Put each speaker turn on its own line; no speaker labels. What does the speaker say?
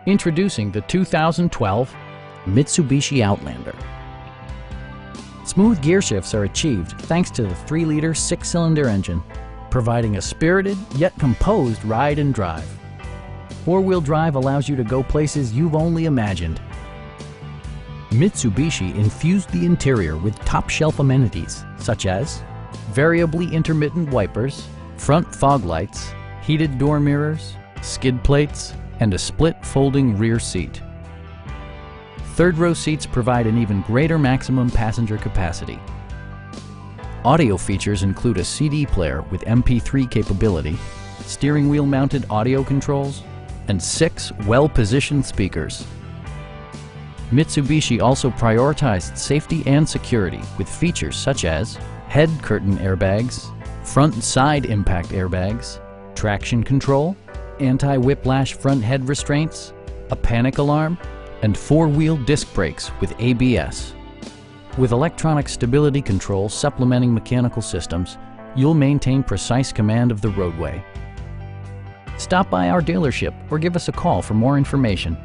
Introducing the 2012 Mitsubishi Outlander. Smooth gear shifts are achieved thanks to the 3-liter 6-cylinder engine, providing a spirited yet composed ride and drive. 4-wheel drive allows you to go places you've only imagined. Mitsubishi infused the interior with top-shelf amenities such as variably intermittent wipers, front fog lights, heated door mirrors, skid plates, and a split folding rear seat. Third-row seats provide an even greater maximum passenger capacity. Audio features include a CD player with MP3 capability, steering wheel mounted audio controls, and 6 well-positioned speakers. Mitsubishi also prioritized safety and security with features such as head curtain airbags, front and side impact airbags, traction control, anti-whiplash front head restraints, a panic alarm, and 4-wheel disc brakes with ABS. With electronic stability control supplementing mechanical systems, you'll maintain precise command of the roadway. Stop by our dealership or give us a call for more information.